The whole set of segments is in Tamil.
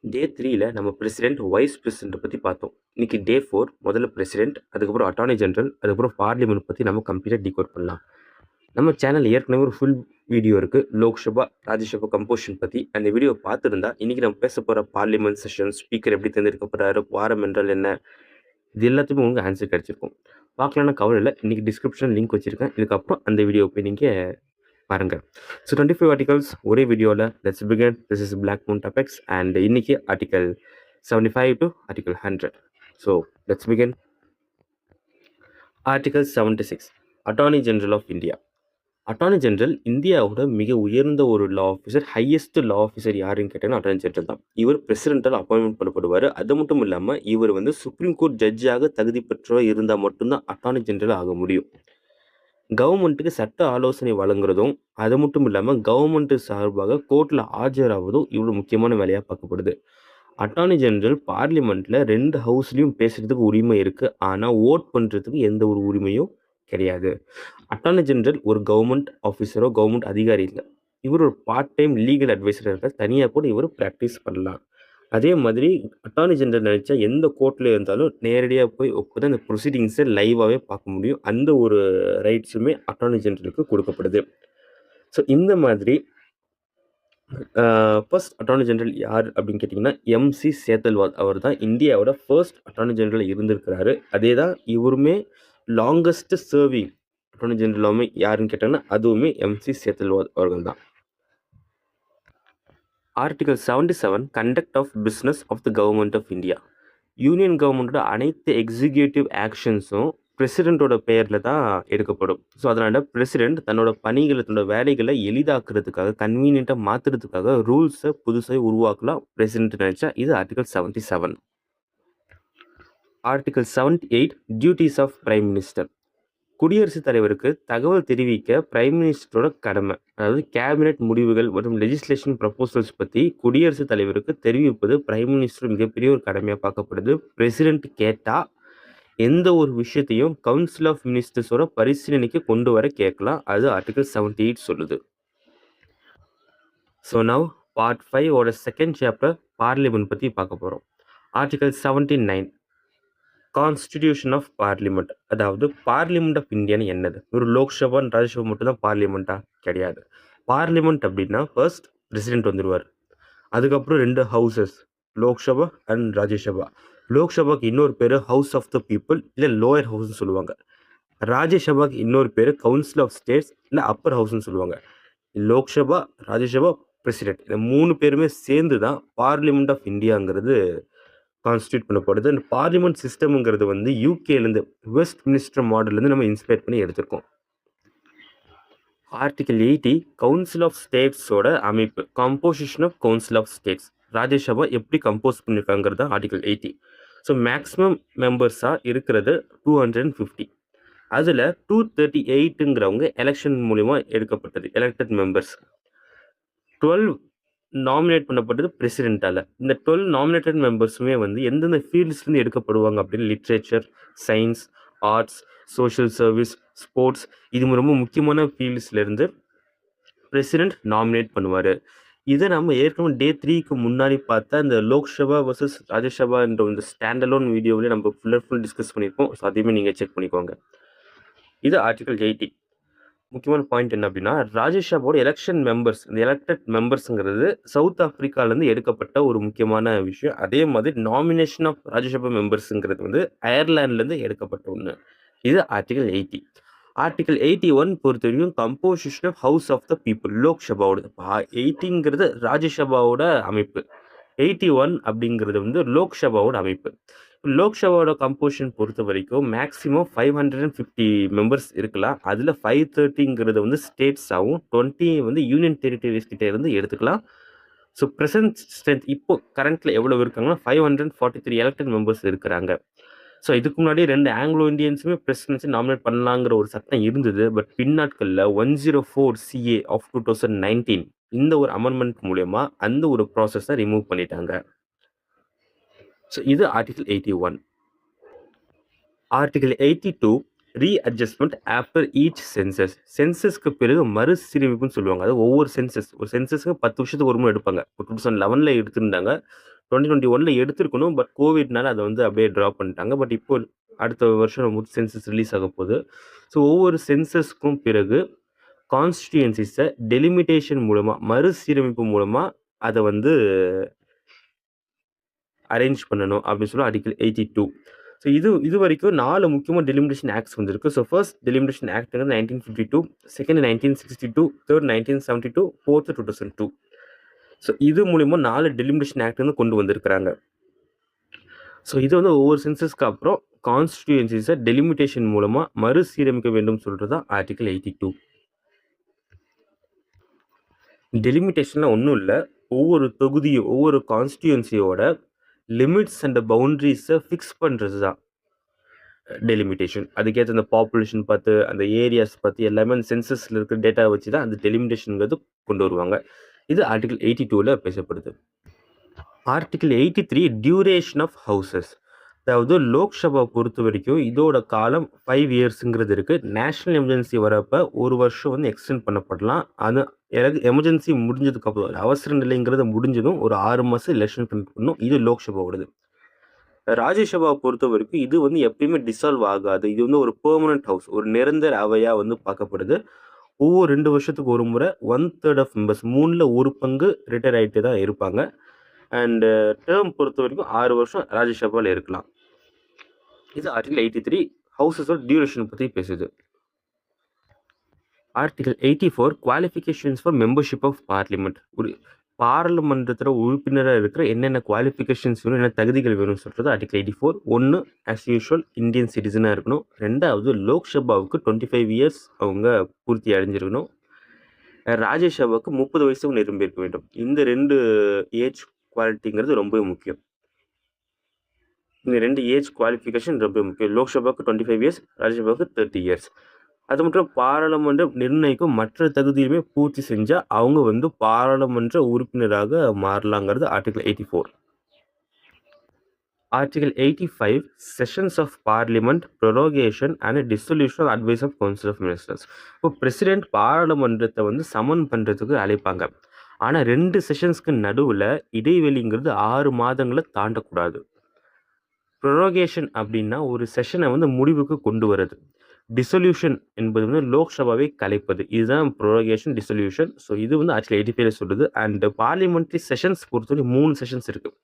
டே 3ல நம்ம பிரசிடென்ட், வைஸ் பிரசிடென்ட்ட பத்தி பார்த்தோம். இன்னைக்கு டே 4 முதல்ல பிரசிடென்ட், அதுக்கப்புறம் அட்டார்னி ஜெனரல், அதுக்கப்புறம் பார்லிமென்ட் பத்தி நம்ம கம்ப்ளீட்டா டிகோட் பண்ணலாம். நம்ம சேனல்ல ஏற்கனவே ஒரு ஃபுல் வீடியோ இருக்கு. லோக்சபா, ராஜ்யசபா கம்போசிஷன் பத்தி. அந்த வீடியோ பார்த்திருந்தா, இன்னைக்கு நம்ம பேச போற பார்லிமென்ட் செஷன், ஸ்பீக்கர் எப்படி தேர்ந்தெடுக்கப்படுறாரு, குவாரம் என்றால் என்ன? இது எல்லாத்துக்கும் உங்களுக்கு ஆன்சர் கிடைச்சிருக்கும். பார்க்கலன்னா கவலை இல்ல. இன்னைக்கு டிஸ்கிரிப்ஷன் லிங்க் வச்சிருக்கேன். இதுக்கப்புறம் அந்த வீடியோ போய் நீங்க பாருங்க. ஸோ 25 ஆர்டிகல்ஸ் ஒரே வீடியோல. Let's begin. This is Black Moon topics and இன்னைக்கு article 75 to article 100. So let's begin. Article 76 attorney general of India. Attorney general இந்தியாவோட மிக உயர்ந்த ஒரு law officer, highest law officer யாருன்னு கேட்டீங்கன்னா அட்டார்னி ஜெனரல் தான். இவர் பிரசிடென்ட்டால் அப்பாயின்மெண்ட் பண்ணப்படுவார். அது மட்டும் இல்லாமல் இவர் சுப்ரீம் கோர்ட் ஜட்ஜாக தகுதி பெற்றவர் இருந்தால் மட்டும்தான் அட்டார்னி ஜெனரல் ஆக முடியும். கவர்மெண்ட்டுக்கு சட்ட ஆலோசனை வழங்குறதும், அது மட்டும் இல்லாமல் கவர்மெண்ட் சார்பாக கோர்ட்டில் ஆஜராவதும் இவ்வளோ முக்கியமான வேலையாக பார்க்கப்படுது. அட்டார்னி ஜெனரல் பார்லிமெண்ட்டில் 2 ஹவுஸ்லையும் பேசுகிறதுக்கு உரிமை இருக்குது. ஆனால் ஓட் பண்ணுறதுக்கு எந்த ஒரு உரிமையும் கிடையாது. அட்டார்னி ஜெனரல் ஒரு கவர்மெண்ட் ஆஃபீஸரோ கவர்மெண்ட் அதிகாரி இல்லை. இவர் ஒரு பார்ட் டைம் லீகல் அட்வைசராக இருக்கார். தனியாக கூட இவர் ப்ராக்டிஸ் பண்ணலாம். அதே மாதிரி அட்டார்னி ஜெனரல் நினச்சா எந்த கோர்ட்டில் இருந்தாலும் நேரடியாக போய் உட்காந்து அந்த ப்ரொசீடிங்ஸை லைவாகவே பார்க்க முடியும். அந்த ஒரு ரைட்ஸுமே அட்டார்னி ஜெனரலுக்கு கொடுக்கப்படுது. ஸோ இந்த மாதிரி ஃபர்ஸ்ட் அட்டார்னி ஜெனரல் யார் அப்படின்னு கேட்டிங்கன்னா எம்சி சேத்தல்வால். அவர் தான் இந்தியாவோட ஃபர்ஸ்ட் அட்டார்னி ஜெனரல் இருந்திருக்கிறாரு. அதே தான் இவருமே லாங்கஸ்ட் சர்விங் அட்டார்னி ஜெனரலாமே யாருன்னு கேட்டாங்கன்னா அதுவுமே எம்சி சேத்தல்வால் அவர்கள் தான். Article 77 conduct of business of the government of India. Union கவர்மெண்ட்டோட அனைத்து எக்ஸிக்யூட்டிவ் ஆக்ஷன்ஸும் பிரசிடெண்ட்டோட பெயரில் தான் எடுக்கப்படும். ஸோ அதனால் பிரசிடெண்ட் தன்னோட பணிகளை, தன்னோட வேலைகளை எளிதாக்குறதுக்காக, கன்வீனியண்ட்டாக மாற்றுறதுக்காக ரூல்ஸை புதுசாக உருவாக்கலாம் பிரசிடெண்ட் நினச்சா. இது article 77. Article 78 duties of prime minister. குடியரசுத் தலைவருக்கு தகவல் தெரிவிக்க பிரைம் மினிஸ்டரோட கடமை. அதாவது கேபினெட் முடிவுகள் மற்றும் லெஜிஸ்லேஷன் ப்ரப்போசல்ஸ் பற்றி குடியரசுத் தலைவருக்கு தெரிவிப்பது பிரைம் மினிஸ்டர் மிகப்பெரிய ஒரு கடமையாக பார்க்கப்படுது. பிரசிடென்ட் கேட்டால் எந்த ஒரு விஷயத்தையும் கவுன்சில் ஆஃப் மினிஸ்டர்ஸோட பரிசீலனைக்கு கொண்டு வர கேட்கலாம். அது ஆர்டிகல் 78 சொல்லுது. ஸோ நவ் பார்ட் 5 ஓட செகண்ட் சாப்டர் பார்லிமெண்ட் பற்றி பார்க்க போகிறோம். Article 79 constitution of parliament. அதாவது பார்லிமெண்ட் ஆஃப் இந்தியான்னு என்னது? ஒரு லோக்சபா ராஜ்யசபா மட்டும் தான் பார்லிமெண்ட்டா? கிடையாது. பார்லிமெண்ட் அப்படின்னா ஃபர்ஸ்ட் பிரசிடென்ட் வந்துடுவார். அதுக்கப்புறம் 2 ஹவுசஸ், லோக்சபா அண்ட் ராஜ்யசபா. லோக்சபாக்கு இன்னொரு பேர் ஹவுஸ் ஆஃப் த பீப்புள் இல்லை லோயர் ஹவுஸ்னு சொல்லுவாங்க. ராஜ்யசபாக்கு இன்னொரு பேர் கவுன்சில் ஆஃப் ஸ்டேட்ஸ் இல்லை அப்பர் ஹவுஸ்னு சொல்லுவாங்க. லோக்சபா, ராஜ்யசபா, பிரசிடென்ட் இந்த 3 பேருமே சேர்ந்து தான் பார்லிமெண்ட் ஆஃப் இந்தியாங்கிறது கான்ஸ்டியூட் பண்ணப்படுது. அண்ட் பார்லிமெண்ட் சிஸ்டம்ங்கிறது யூகேலேருந்து வெஸ்ட் மினிஸ்டர் மாடல்லேருந்து நம்ம இன்ஸ்பயர் பண்ணி எடுத்திருக்கோம். ஆர்டிகல் 80 கவுன்சில் ஆஃப் ஸ்டேட்ஸோட அமைப்பு, composition of council of states. Rajya Sabha எப்படி கம்போஸ் பண்ணியிருக்காங்கிறது தான் ஆர்டிகல் 80. ஸோ மேக்ஸிமம் மெம்பர்ஸாக இருக்கிறது 250. அதில் 238ங்கிறவங்க எலெக்ஷன் மூலிமா எடுக்கப்பட்டது, எலெக்டட் மெம்பர்ஸ். 12 நாமினேட் பண்ணப்பட்டது பிரசிடென்ட்டால். இந்த 12 நாமினேட்டட் மெம்பர்ஸுமே எந்தெந்த ஃபீல்ட்ஸ்லேருந்து எடுக்கப்படுவாங்க அப்படின்னு literature, science, arts, social service, sports, இது ரொம்ப முக்கியமான ஃபீல்ட்ஸ்லேருந்து பிரசிடென்ட் நாமினேட் பண்ணுவார். இதை நம்ம ஏற்கனவே டே 3க்கு முன்னாடி பார்த்தா இந்த லோக்சபா வர்சஸ் ராஜ்யசபா என்ற இந்த ஸ்டாண்டலோன் வீடியோவிலே நம்ம ஃபுல் டிஸ்கஸ் பண்ணியிருக்கோம். ஸோ அதையுமே நீங்கள் செக் பண்ணிக்கோங்க. இது ஆர்டிகல் 80. முக்கியமான பாயிண்ட் என்ன அப்படின்னா, ராஜ்யசபாவோட எலெக்ஷன் மெம்பர்ஸ், இந்த எலெக்டட் மெம்பர்ஸுங்கிறது சவுத் ஆப்பிரிக்காலேருந்து எடுக்கப்பட்ட ஒரு முக்கியமான விஷயம். அதே மாதிரி நாமினேஷன் ஆஃப் ராஜ்யசபா மெம்பர்ஸுங்கிறது அயர்லாண்ட்லேருந்து எடுக்கப்பட்ட ஒன்று. இது ஆர்டிகல் 80. ஆர்டிகல் 81 பொறுத்த வரைக்கும் composition of house of the people, லோக்சபாவோட. 80ங்கிறது ராஜ்யசபாவோட அமைப்பு, 81 அப்படிங்கிறது லோக்சபாவோட அமைப்பு. லோக்சபாவோட கம்போசிஷன் பொறுத்த வரைக்கும் மேக்ஸிமம் 550 மெம்பர்ஸ் இருக்கலாம். அதில் 530ங்கிறது ஸ்டேட்ஸாகவும் 20 யூனியன் டெரிட்டரிஸ் கிட்டே இருந்து எடுத்துக்கலாம். ஸோ ப்ரெசன்ட் ஸ்ட்ரென்த் இப்போ கரண்ட்டில் எவ்வளோ இருக்காங்கன்னா 543 எலெக்டட் மெம்பர்ஸ் இருக்கிறாங்க. ஸோ இதுக்கு முன்னாடி 2 ஆங்கிலோ இந்தியன்ஸுமே பிரசிடென்சி நாமினேட் பண்ணலாங்கிற ஒரு சட்டம் இருந்தது. பட் பின்னாட்களில் 104 CA ஆஃப் 2019 இந்த ஒரு அமெண்ட்மெண்ட் மூலயமா அந்த ஒரு ப்ராசஸை ரிமூவ் பண்ணிட்டாங்க. ஸோ இது article 81. Article 82 readjustment after each census. சென்சஸ்க்கு பிறகு மறுசீரமைப்புன்னு சொல்லுவாங்க. அது ஒவ்வொரு சென்சஸ்க்கு 10 வருஷத்துக்கு ஒரு முறை எடுப்பாங்க. 2011 எடுத்திருந்தாங்க. 2021ல எடுத்திருக்கணும். பட் கோவிட்னால அத வந்து அப்படியே ட்ராப் பண்ணிட்டாங்க. பட் இப்போ அடுத்த வருஷம் சென்சஸ் ரிலீஸ் ஆக போகுது. ஸோ ஒவ்வொரு சென்சஸ்க்கும் பிறகு கான்ஸ்டிட்யூயன்சிஸை டெலிமிட்டேஷன் மூலமா மறுசீரமைப்பு மூலமா அதை வந்து அரேஞ்ச் பண்ணணும் அப்படின்னு சொல்லி ஆர்டிகல் 82. ஸோ இது வரைக்கும் 4 முக்கியமான டெலிமிட்டேஷன் ஆக்ட்ஸ் வந்திருக்கு. So first delimitation act 1952, second 1962, third 1972, fourth 2002. So இது மூலிமா 4 டெலிமிட்டேஷன் ஆக்ட் வந்து கொண்டு வந்திருக்கிறாங்க. ஸோ இது வந்து ஒவ்வொரு சென்சஸ்க்கு அப்புறம் கான்ஸ்டிட்யூயன்சிஸை டெலிமிட்டேஷன் மூலமா மறுசீரமைக்க வேண்டும் சொல்றது தான் ஆர்டிகல் 82. டெலிமிட்டேஷன்லாம் ஒன்றும் இல்லை, ஒவ்வொரு தொகுதியும் ஒவ்வொரு கான்ஸ்டியூன்சியோட லிமிட்ஸ் அண்ட் பவுண்ட்ரிஸை ஃபிக்ஸ் பண்ணுறது தான் டெலிமிட்டேஷன். அதுக்கேற்ற அந்த பாப்புலேஷன் பார்த்து அந்த ஏரியாஸ் பார்த்து எல்லாமே அந்த சென்சஸில் இருக்கிற டேட்டா வச்சு தான் அந்த டெலிமிட்டேஷனுங்கிறது கொண்டு வருவாங்க. இது ஆர்டிகல் 82ல் பேசப்படுது. Article 83 duration of houses. அதாவது லோக்சபா பொறுத்த வரைக்கும் இதோட காலம் 5 இயர்ஸுங்கிறது இருக்குது. நேஷ்னல் எமர்ஜென்சி வரப்போ ஒரு வருஷம் வந்து எக்ஸ்டெண்ட் பண்ணப்படலாம். அது எமர்ஜென்சி முடிஞ்சதுக்கப்புறம் அவசர நிலைங்கிறது முடிஞ்சதும் ஒரு 6 மாதம் எலெக்ஷன் கண்டக்ட் பண்ணணும். இது லோக்சபாவோடது. ராஜ்யசபா பொறுத்த வரைக்கும் இது வந்து எப்பயுமே டிசால்வ் ஆகாது. இது வந்து ஒரு பெர்மனன்ட் ஹவுஸ், ஒரு நிரந்தர அவையாக வந்து பார்க்கப்படுது. ஒவ்வொரு 2 வருஷத்துக்கு ஒரு முறை 1/3 ஆஃப் மெம்பர்ஸ், 3ல் 1 பங்கு ரிட்டையர் ஆகிட்டு தான் இருப்பாங்க. அண்ட் டேர்ம் பொறுத்த வரைக்கும் 6 வருஷம் ராஜ்யசபாவில் இருக்கலாம். இது ஆர்டிகல் 83 ஹவுசஸோட டியூரேஷன் பற்றி பேசுது. Article 84 qualifications for membership of parliament. ஒரு பாராளுமன்றத்தில் உறுப்பினராக இருக்கிற என்னென்ன குவாலிஃபிகேஷன்ஸ் வேணும், என்ன தகுதிகள் வேணும்னு சொல்கிறது ஆர்டிகல் 84. 1, ஆஸ் யூஷுவல் இந்தியன் சிட்டிசனாக இருக்கணும். 2வது லோக்சபாவுக்கு 25 இயர்ஸ் அவங்க பூர்த்தி அடைஞ்சிருக்கணும். ராஜ்யசபாவுக்கு 30 வயசுக்கு நிரம்பியிருக்க வேண்டும். இந்த 2 ஏஜ் குவாலிட்டிங்கிறது ரொம்ப முக்கியம். இந்த 2 ஏஜ் குவாலிஃபிகேஷன் ரொம்ப முக்கியம். லோக்சபாவுக்கு 25 இயர்ஸ், ராஜ்யசபாவுக்கு 30 இயர்ஸ். அது மட்டும் பாராளுமன்றம் நிர்ணயிக்கும் மற்ற தகுதியுமே பூர்த்தி செஞ்சால் அவங்க வந்து பாராளுமன்ற உறுப்பினராக மாறலாங்கிறது article 84. Article 85 sessions of parliament prorogation and dissolution advice of council of ministers. இப்போ பிரசிடென்ட் பாராளுமன்றத்தை வந்து சமன் பண்ணுறதுக்கு அழைப்பாங்க. ஆனால் 2 செஷன்ஸ்க்கு நடுவில் இடைவெளிங்கிறது 6 மாதங்களை தாண்டக்கூடாது. ப்ரொரோகேஷன் அப்படின்னா ஒரு செஷனை வந்து முடிவுக்கு கொண்டு வருது. டிசொல்யூஷன் என்பது வந்து லோக்சபாவை கலைப்பது. இதுதான் ப்ரொரோகேஷன், டிசொல்யூஷன். ஸோ இது வந்து ஆர்டிகல் 85 சொல்லுது. அண்ட் பார்லிமெண்ட்ரி செஷன்ஸ் பொறுத்தவரை 3 செஷன்ஸ் இருக்குது.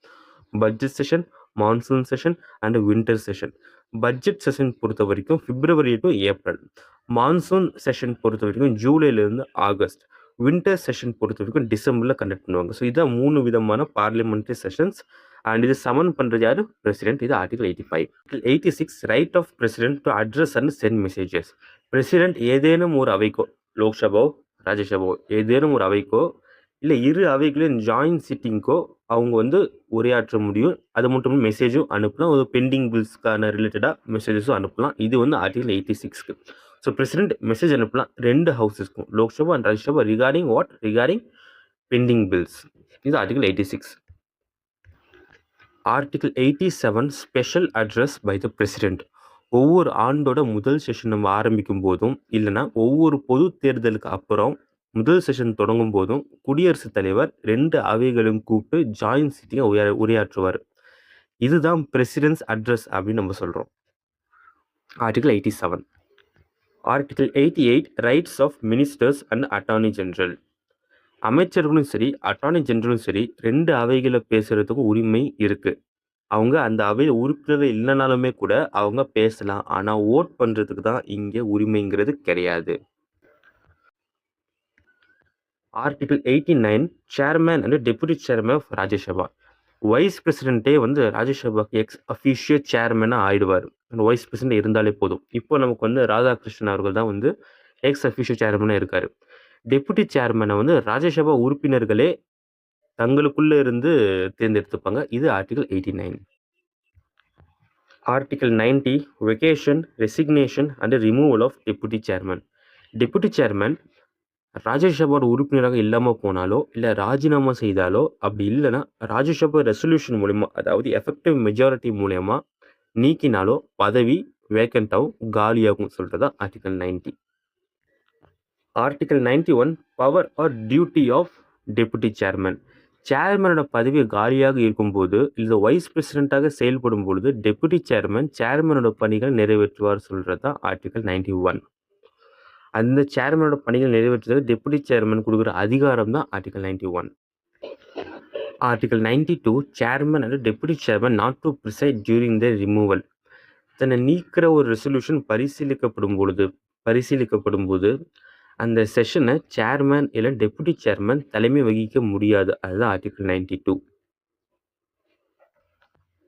Budget session, monsoon session and winter session. Budget session பொறுத்த வரைக்கும் பிப்ரவரி டு ஏப்ரல். மான்சூன் செஷன் பொறுத்த வரைக்கும் ஜூலைலேருந்து ஆகஸ்ட். வின்டர் செஷன் பொறுத்த வரைக்கும் டிசம்பரில் கண்டக்ட் பண்ணுவாங்க. ஸோ இதான் 3 விதமான பார்லிமெண்ட்ரி செஷன்ஸ். அண்ட் இது சமன் பண்ணுறது யார்? பிரசிடென்ட். இது article 85. 86 right of president to address and send messages. President ஏதேனும் ஒரு அவைக்கோ, லோக்சபா, ராஜ்யசபா ஏதேனும் ஒரு அவைக்கோ இல்லை 2 அவைகளின் ஜாயின்ட் சிட்டிங்கோ அவங்க வந்து உரையாற்ற முடியும். அது மட்டும் மெசேஜும் அனுப்பலாம். ஒரு பெண்டிங் பில்ஸ்க்கான ரிலேட்டடாக மெசேஜஸும் அனுப்பலாம். இது வந்து ஆர்டிகல் 86க்கு. ஸோ பிரசிடென்ட் மெசேஜ் அனுப்பலாம் 2 ஹவுசஸ்க்கும், Lok Sabha and Rajya Sabha, regarding what? Regarding pending bills. இது article 86. Article 87 special address by the president. ஒவ்வொரு ஆண்டோட முதல் செஷன் நம்ம ஆரம்பிக்கும் போதும் இல்லைனா ஒவ்வொரு பொது தேர்தலுக்கு அப்புறம் முதல் செஷன் தொடங்கும் போதும் குடியரசுத் தலைவர் 2 அவைகளும் கூப்பிட்டு ஜாயின்ட் சிட்டிங்கை உரையாற்றுவார். இதுதான் பிரசிடென்ட்ஸ் அட்ரஸ் அப்படின்னு நம்ம சொல்கிறோம். Article 87. Article 88 rights of ministers and attorney general. அமைச்சர்களும் சரி அட்டார்னி ஜெனரலும் சரி 2 அவைகளை பேசுறதுக்கு உரிமை இருக்குது. அவங்க அந்த அவையில் உறுப்பினர் இல்லைனாலுமே கூட அவங்க பேசலாம். ஆனால் ஓட் பண்ணுறதுக்கு தான் இங்கே உரிமைங்கிறது கிடையாது. Article 89 chairman and deputy chairman of Rajya Sabha. Vice பிரசிடென்ட்டே வந்து ராஜ்யசபாக்கு எக்ஸ் அஃபிஷியல் சேர்மேனாக ஆயிடுவார். வைஸ் பிரசிடென்ட் இருந்தாலே போதும். இப்போ நமக்கு வந்து ராதாகிருஷ்ணன் அவர்கள் தான் வந்து எக்ஸ் அஃபிஷியல் சேர்மேனாக இருக்கார். டெபுட்டி சேர்மேனை வந்து ராஜ்யசபா உறுப்பினர்களே தங்களுக்குள்ளே இருந்து தேர்ந்தெடுத்துப்பாங்க. இது article 89. Article 90 vacation, resignation and removal of deputy chairman. Deputy chairman ராஜ்யசபாவோட உறுப்பினராக இல்லாமல் போனாலோ இல்லை ராஜினாமா செய்தாலோ, அப்படி இல்லைன்னா ராஜ்யசபா ரெசல்யூஷன் மூலயமா, அதாவது எஃபெக்டிவ் மெஜாரிட்டி மூலயமா நீக்கினாலோ பதவி வேக்கண்டாகவும் காலியாகும் சொல்கிறதா article 90. Article 91 power or duty of deputy chairman. சேர்மனோட பதவி காலியாக இருக்கும்போது, இல்ல வைஸ் பிரசிடென்ட்டாக செயல்படும் பொழுது, டெப்யூட்டி சேர்மன் சேர்மனோட பணிகள் நிறைவேற்றுவார் சொல்றது தான் ஆர்டிகிள் 91. அந்த சேர்மனோட பணிகள் நிறைவேற்றுவதற்கு டெப்யூட்டி சேர்மன் குடுக்குற அதிகாரம் தான் article 91. Article 92 chairman and deputy chairman not to preside during the removal. தன்னை நீக்கிற ஒரு ரெசல்யூஷன் பரிசீலிக்கப்படும் போது அந்த செஷனை சேர்மன் இல்லை டெப்யூட்டி சேர்மன் தலைமை வகிக்க முடியாது. அதுதான் ஆர்டிகிள் 92.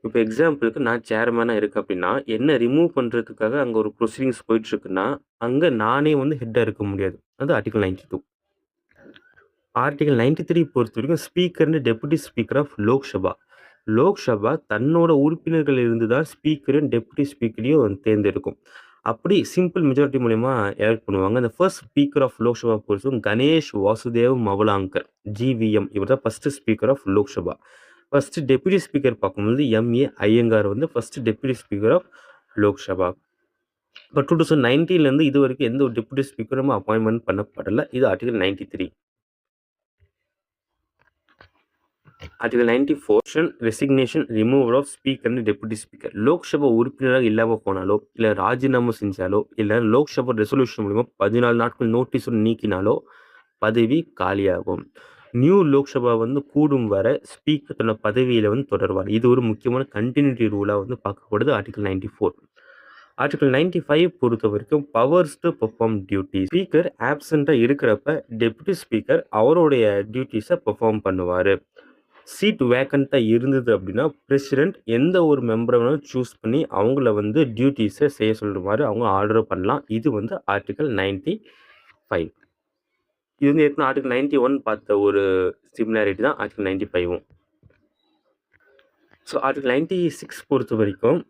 இப்போ எக்ஸாம்பிளுக்கு நான் சேர்மனாக இருக்கேன் அப்படின்னா, என்ன ரிமூவ் பண்ணுறதுக்காக அங்கே ஒரு ப்ரொசீடிங்ஸ் போயிட்டுருக்குன்னா, அங்கே நானே வந்து ஹெட்டாக இருக்க முடியாது. அது ஆர்டிகிள் 92. ஆர்டிகிள் 93 பொறுத்த வரைக்கும் ஸ்பீக்கர்னு deputy speaker of Lok Sabha. Lok Sabha தன்னோட உறுப்பினர்கள் இருந்து தான் ஸ்பீக்கரும் டெப்யூட்டி ஸ்பீக்கரையும் தேர்ந்தெடுக்கும். அப்படி சிம்பிள் மெஜாரிட்டி மூலயமா எலெக்ட் பண்ணுவாங்க. அந்த ஃபர்ஸ்ட் ஸ்பீக்கர் ஆஃப் லோக்சபா பொறுத்தவரைக்கும் கணேஷ் வாசுதேவ் மவலாங்கர் ஜிவிஎம் இவர் தான் first speaker of Lok Sabha. First deputy speaker பார்க்கும்போது எம்ஏ ஐயங்கார் வந்து first deputy speaker of Lok Sabha. இப்போ 2019 இது வரைக்கும் எந்த ஒரு டெப்யூட்டி ஸ்பீக்கரும் அப்பாயின்மெண்ட் பண்ணப்படலை. இது article 93. Article 94 resignation removal of speaker and deputy speaker. Lok Sabha உறுப்பினராக இல்லாமல் போனாலோ இல்லை ராஜினாமா செஞ்சாலோ இல்லை லோக்சபா ரெசல்யூஷன் மூலமா 14 நாட்கள் நோட்டீஸ் நீக்கினாலோ பதவி காலியாகும். நியூ லோக்சபா வந்து கூடும் வரை ஸ்பீக்கர் தன்னோட பதவியில வந்து தொடர்வார். இது ஒரு முக்கியமான கண்டினியூட்டி ரூலாக வந்து பார்க்கப்படுது ஆர்டிகல் 94. ஆர்டிகல் 95 பொறுத்த வரைக்கும் powers to perform duty. Speaker ஆப்சென்ட்டாக இருக்கிறப்ப டெப்யூட்டி ஸ்பீக்கர் அவருடைய டியூட்டிஸை பெர்ஃபார்ம் பண்ணுவார். சீட் வேக்கண்ட்டாக இருந்தது அப்படின்னா பிரசிடென்ட் எந்த ஒரு மெம்பரை வேணாலும் சூஸ் பண்ணி அவங்கள வந்து டியூட்டிஸை செய்ய சொல்லுமாறு அவங்க ஆர்டர் பண்ணலாம். இது வந்து ஆர்டிகல் 95. இது வந்து ஏற்கனவே ஆர்டிகல் 91 பார்த்த ஒரு சிமிலாரிட்டி தான் ஆர்டிகல் 95. ஸோ ஆர்டிகல் 96 பொறுத்த வரைக்கும்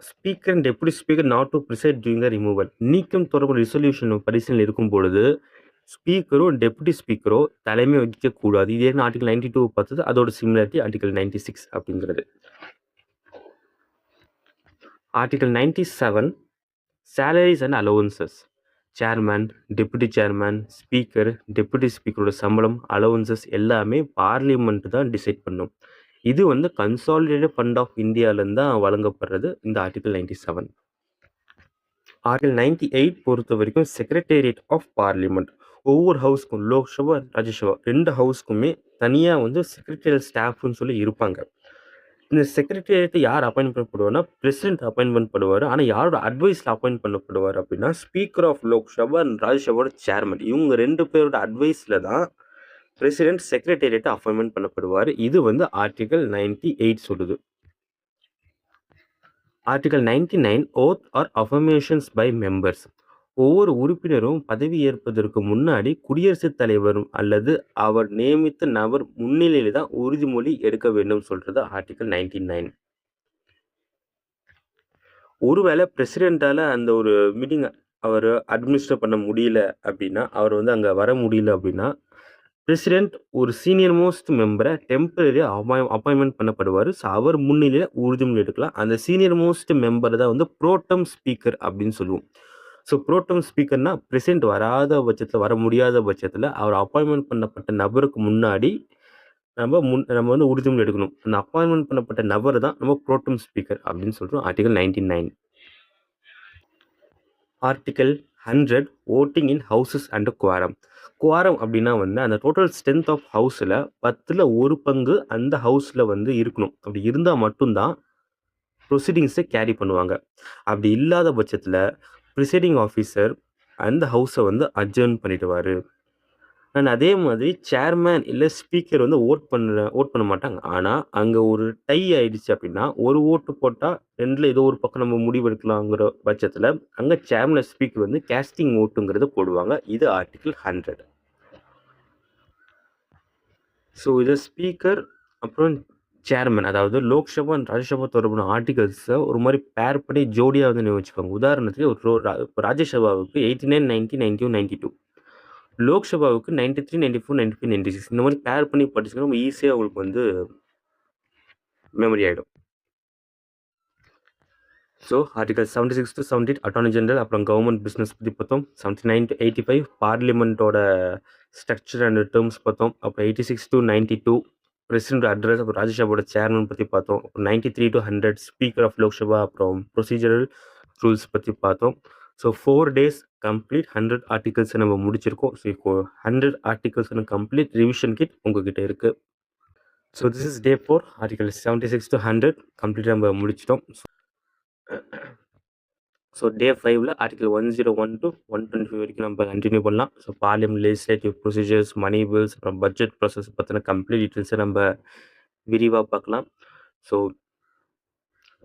speaker and deputy speaker not to preside during the removal. நீக்கம் தொடர்பு ரெசல்யூஷன் பரிசீலனை இருக்கும் பொழுது ஸ்பீக்கரோ டெப்யூட்டி ஸ்பீக்கரோ தலைமை வகிக்கக்கூடாது. இதே ஆர்டிகல் 92 பார்த்தது அதோட சிமிலாரிட்டி ஆர்டிகல் 96 அப்படிங்கிறது. Article 97 salaries and allowances. Chairman, deputy chairman, speaker, deputy ஸ்பீக்கரோட சம்பளம், அலோவன்சஸ் எல்லாமே பார்லிமெண்ட் தான் டிசைட் பண்ணும். இது வந்து கன்சாலிடேட்டட் ஃபண்ட் ஆஃப் இந்தியாவிலேருந்து தான் வழங்கப்படுறது இந்த ஆர்டிகல் 97. ஆர்டிகல் 98 பொறுத்த வரைக்கும் செக்ரட்டேரியட் ஆஃப் பார்லிமெண்ட். ஒவ்வொரு ஹவுஸ்க்கும் லோக்சபா ராஜ்யசபா 2 ஹவுஸ்க்குமே தனியாக வந்து செக்ரட்டரியல் ஸ்டாஃப்னு சொல்லி இருப்பாங்க. இந்த செக்ரட்டேரியட்டை யார் அப்பாயின்ட் பண்ணப்படுவார்னா பிரசிடென்ட் அப்பாயின்மெண்ட் பண்ணுவார். ஆனால் யாரோட அட்வைஸில் அப்பாயின்ட் பண்ணப்படுவார் அப்படின்னா ஸ்பீக்கர் ஆஃப் லோக்சபா அண்ட் ராஜ்யசபாவோட சேர்மன் இவங்க 2 பேரோட அட்வைஸில் தான் பிரசிடென்ட் செக்ரட்டேரியட்டை அப்பாயின்மெண்ட் பண்ணப்படுவார். இது வந்து ஆர்டிகல் 98 சொல்லுது. Article 99 oath or affirmations by members. ஒவ்வொரு உறுப்பினரும் பதவி ஏற்பதற்கு முன்னாடி குடியரசுத் தலைவர் அல்லது அவர் நியமித்த நபர் முன்னிலையில் தான் உறுதிமொழி எடுக்க வேண்டும் சொல்றது ஆர்டிகல் 99. ஒருவேளை பிரசிடென்ட்டால அந்த ஒரு மீட்டிங் அவர் அட்மினிஸ்டர் பண்ண முடியல அப்படின்னா அவர் வந்து அங்கே வர முடியல அப்படின்னா பிரசிடென்ட் ஒரு சீனியர் மோஸ்ட் மெம்பரை டெம்பரரி அப்பாயின்மெண்ட் பண்ணப்படுவார். ஸோ அவர் முன்னிலையில் உறுதிமொழி எடுக்கலாம். அந்த சீனியர் மோஸ்ட் மெம்பர் தான் வந்து ப்ரோட்டம் ஸ்பீக்கர் அப்படின்னு சொல்லுவோம். ஸோ ப்ரோட்டம் ஸ்பீக்கர்னா பிரசிடென்ட் வர முடியாத பட்சத்தில் அவர் அப்பாயின்மெண்ட் பண்ணப்பட்ட நபருக்கு முன்னாடி நம்ம வந்து உறுதிமொழி எடுக்கணும். அந்த அப்பாயின்மெண்ட் பண்ணப்பட்ட நபர் தான் நம்ம ப்ரோட்டம் ஸ்பீக்கர் அப்படின்னு சொல்கிறோம் article 99. Article 100 voting in houses and quorum. Quorum அப்படின்னா வந்து அந்த டோட்டல் ஸ்ட்ரென்த் ஆஃப் ஹவுஸில் 10% அந்த ஹவுஸில் வந்து இருக்கணும். அப்படி இருந்தால் மட்டும்தான் ப்ரொசீடிங்ஸை கேரி பண்ணுவாங்க. அப்படி இல்லாத பட்சத்தில் ப்ரிசைடிங் ஆஃபீஸர் அந்த ஹவுஸை வந்து அட்ஜர்ன் பண்ணிடுவார். அண்ட் அதே மாதிரி சேர்மேன் இல்லை ஸ்பீக்கர் வந்து ஓட் பண்ண மாட்டாங்க. ஆனால் அங்கே ஒரு டை ஆயிடுச்சு அப்படின்னா ஒரு ஓட்டு போட்டால் 2ல் ஏதோ ஒரு பக்கம் நம்ம முடிவெடுக்கலாங்கிற பட்சத்தில் அங்கே சேர்மன் ஸ்பீக்கர் வந்து கேஸ்டிங் ஓட்டுங்கிறத போடுவாங்க. இது ஆர்டிகல் 100. ஸோ இது ஸ்பீக்கர் அப்புறம் சேர்மன் அதாவது லோக்சபா அண்ட் ராஜ்யசபா தொடர்பான ஆர்டிகல்ஸை ஒரு மாதிரி பேர் பண்ணி ஜோடியாக வந்து வச்சுப்பாங்க. உதாரணத்துக்கு ராஜ்யசபாவுக்கு 89, 90, 91, 92, லோக்சபாவுக்கு 93, 94, 95, 96 இந்த மாதிரி பேர் பண்ணி படிச்சுன்னா ரொம்ப ஈஸியாக உங்களுக்கு வந்து மெமரி ஆகிடும். So article 76 to 78 attorney general, அப்புறம் கவர்மெண்ட் பிஸ்னஸ் பற்றி பார்த்தோம். 79 to 85 பார்லிமெண்ட்டோட ஸ்ட்ரக்சர் அண்ட் டேர்ம்ஸ் பார்த்தோம். அப்புறம் 86 to 92 பிரசிடென்ட் அட்ரஸ், அப்புறம் ராஜ்யசபாவோட சேர்மன் பற்றி பார்த்தோம். 93 to 100 ஸ்பீக்கர் ஆஃப் லோக்சபா, அப்புறம் ப்ரொசீஜரல் ரூல்ஸ் பற்றி பார்த்தோம். ஸோ 4 days கம்ப்ளீட் 100 ஆர்டிகல்ஸை நம்ம முடிச்சிருக்கோம். ஸோ இப்போ 100 ஆர்டிகல்ஸ் கம்ப்ளீட் ரிவிஷன் கிட் உங்ககிட்ட இருக்கு. So this is day 4, article 76 to 100 கம்ப்ளீட்டாக நம்ம முடிச்சிட்டோம். ஸோ டே 5ல் ஆர்டிகல் 101 to 125 வரைக்கும் நம்ம கண்டினியூ பண்ணலாம். So parliament legislative procedures, money bills, அப்புறம் பட்ஜெட் ப்ராசஸ் பற்றின கம்ப்ளீட் டீட்டெயில்ஸை நம்ம விரிவாக பார்க்கலாம். ஸோ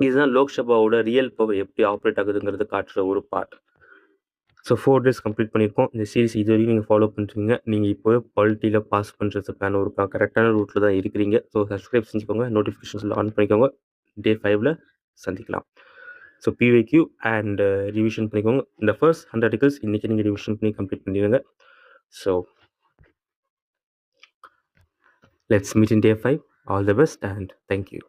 இதுதான் லோக்சபாவோட ரியல் பவர் எப்படி ஆப்ரேட் ஆகுதுங்கிறது காட்டுற ஒரு பார்ட். ஸோ 4 days கம்ப்ளீட் பண்ணியிருக்கோம். இந்த சீரிஸ் இது வரைக்கும் நீங்கள் ஃபாலோ பண்ணுறீங்க. நீங்கள் இப்போ பாலிட்டியில் பாஸ் பண்ணுறதுக்கான ஒரு கரெக்டான ரூட்டில் தான் இருக்கிறீங்க. ஸோ சப்ஸ்கிரைப் செஞ்சுக்கோங்க, நோட்டிஃபிகேஷன்ஸில் ஆன் பண்ணிக்கோங்க. டே 5ல் சந்திக்கலாம். ஸோ பிவைக்யூ அண்ட் ரிவிஷன் பண்ணிக்கோங்க. இந்த ஃபர்ஸ்ட் 100 ஆர்டிகல்ஸ் இன்றைக்கி நீங்கள் ரிவிஷன் பண்ணி கம்ப்ளீட் பண்ணிடுங்க. So let's meet in day 5. All the best and thank you.